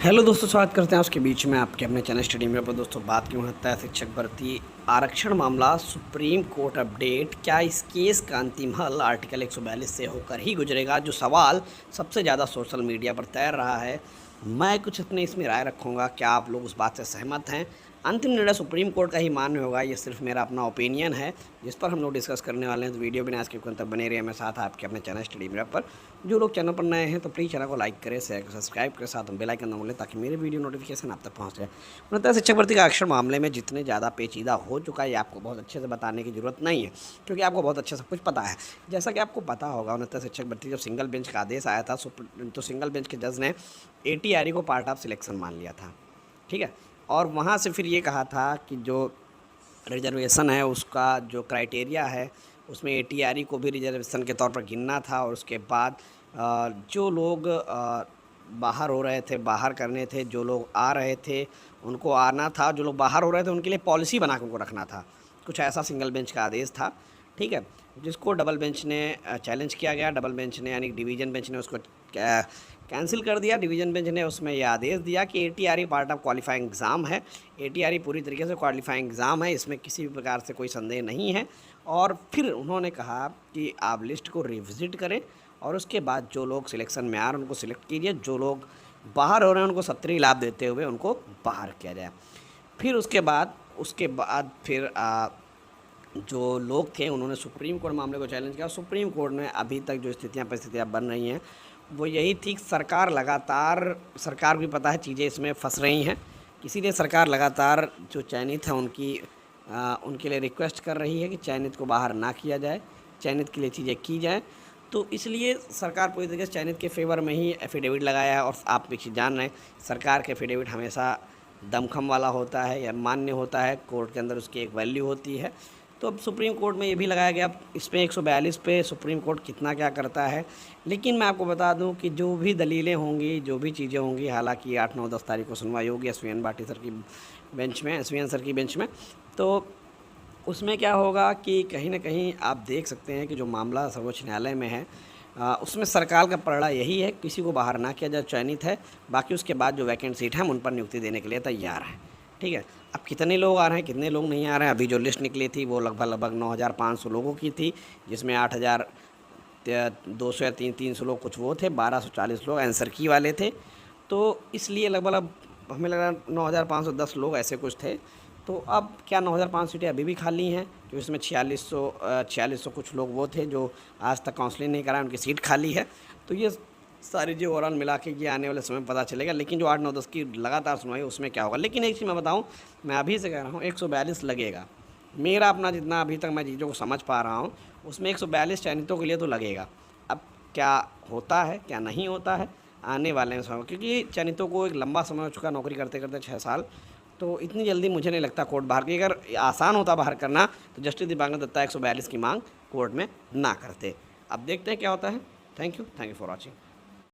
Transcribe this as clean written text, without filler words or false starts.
Hello दोस्तों, स्वागत करते हैं उसके बीच में आपके अपने चैनल स्टडी में। पर दोस्तों, बात क्यों होता है शिक्षक भर्ती आरक्षण मामला सुप्रीम कोर्ट अपडेट। क्या इस केस का अंतिम हल आर्टिकल 142 से होकर ही गुजरेगा, जो सवाल सबसे ज़्यादा सोशल मीडिया पर तैर रहा है। मैं कुछ अपने इसमें राय रखूँगा, क्या आप लोग उस बात से सहमत हैं। अंतिम निर्णय सुप्रीम कोर्ट का ही मान्य होगा, ये सिर्फ मेरा अपना ओपिनियन है जिस पर हम लोग डिस्कस करने वाले हैं। तो वीडियो बिना स्किप करने तक बने रहिए मेरे साथ आपके अपने चैनल स्टडी मिरर पर। जो लोग चैनल पर नए हैं तो प्लीज़ चैनल को लाइक करें, शेयर करें, सब्सक्राइब करें, साथ में बेल आइकन दबाएं ताकि मेरे वीडियो नोटिफिकेशन आप तक पहुंच जाए। उन्नत शिक्षक भर्ती का आरक्षण मामले में जितने ज़्यादा पेचीदा हो चुका है, ये आपको बहुत अच्छे से बताने की जरूरत नहीं है, क्योंकि आपको बहुत अच्छे सब कुछ पता है। जैसा कि आपको पता होगा, उन्नत शिक्षक भर्ती जब सिंगल बेंच का आदेश आया था तो सिंगल बेंच के जज ने ATRE को पार्ट ऑफ सिलेक्शन मान लिया था, ठीक है। और वहाँ से फिर ये कहा था कि जो रिजर्वेशन है उसका जो क्राइटेरिया है उसमें ATRE को भी रिजर्वेशन के तौर पर गिनना था। और उसके बाद जो लोग बाहर हो रहे थे, बाहर करने थे, जो लोग आ रहे थे उनको आना था, जो लोग बाहर हो रहे थे उनके लिए पॉलिसी बना के उनको रखना था। कुछ ऐसा सिंगल बेंच का आदेश था, ठीक है, जिसको डबल बेंच ने चैलेंज किया गया। डबल बेंच ने यानी डिवीज़न बेंच ने उसको कैंसिल कर दिया। डिवीज़न बेंच ने उसमें यह आदेश दिया कि ATRE part of qualifying exam है। ATRE पूरी तरीके से क्वालिफाइंग एग्ज़ाम है, इसमें किसी भी प्रकार से कोई संदेह नहीं है। और फिर उन्होंने कहा कि आप लिस्ट को रिविज़िट करें और उसके बाद जो लोग सिलेक्शन में आ रहे हैं उनको सिलेक्ट कीजिए, जो लोग बाहर हो रहे हैं उनको सत्तरी लाभ देते हुए उनको बाहर किया जाए। फिर उसके बाद फिर जो लोग थे उन्होंने सुप्रीम कोर्ट मामले को चैलेंज किया। सुप्रीम कोर्ट में अभी तक जो परिस्थितियाँ बन रही हैं वो यही थी। सरकार भी पता है चीज़ें इसमें फंस रही हैं, इसीलिए सरकार लगातार जो चयनित है उनके लिए रिक्वेस्ट कर रही है कि चयनित को बाहर ना किया जाए, चयनित के लिए चीज़ें की जाएँ। तो इसलिए सरकार पूरी तरीके से चयनित के फेवर में ही एफिडेविट लगाया है। और आप पीछे जान रहे हैं, सरकार के एफिडेविट हमेशा दमखम वाला होता है या मान्य होता है, कोर्ट के अंदर उसकी एक वैल्यू होती है। तो अब सुप्रीम कोर्ट में ये भी लगाया गया। इस पे 142 पे सुप्रीम कोर्ट कितना क्या करता है। लेकिन मैं आपको बता दूं कि जो भी दलीलें होंगी, जो भी चीज़ें होंगी, हालांकि 8, 9, 10 तारीख को सुनवाई होगी SVN भाटी सर की बेंच में, SVN सर की बेंच में। तो उसमें क्या होगा कि कहीं ना कहीं आप देख सकते हैं कि जो मामला सर्वोच्च न्यायालय में है उसमें सरकार का पलड़ा यही है, किसी को बाहर ना किया जाए, चयनित है, बाकी उसके बाद जो वैकेंट सीट है हम उन पर नियुक्ति देने के लिए तैयार हैं, ठीक है। अब कितने लोग आ रहे हैं, कितने लोग नहीं आ रहे हैं, अभी जो लिस्ट निकली थी वो लगभग 9,500 लोगों की थी, जिसमें 8,200 या 300 लोग कुछ वो थे, 1,240 लोग आंसर की वाले थे। तो इसलिए लगभग हमें लग रहा 9,510 लोग ऐसे कुछ थे। तो अब क्या 9,500 सीटें अभी भी खाली हैं, जो इसमें 4600 कुछ लोग वो थे जो आज तक काउंसलिंग नहीं कराए, उनकी सीट खाली है। तो ये सारी जो ओवरऑल मिला के ये आने वाले समय में पता चलेगा। लेकिन जो 8, 9, 10 की लगातार सुनवाई उसमें क्या होगा। लेकिन एक चीज़ मैं बताऊं, मैं अभी से कह रहा हूं 142 लगेगा। मेरा अपना जितना अभी तक मैं चीज़ों को समझ पा रहा हूं उसमें 142 चयनितों के लिए तो लगेगा। अब क्या होता है क्या नहीं होता है आने वाले समय, क्योंकि चयनितों को एक लंबा समय हो चुका नौकरी करते करते 6 साल। तो इतनी जल्दी मुझे नहीं लगता कोर्ट बाहर की। अगर आसान होता बाहर करना तो जस्टिस दिबांकर दत्ता 142 की मांग कोर्ट में ना करते। अब देखते हैं क्या होता है। Thank you for watching.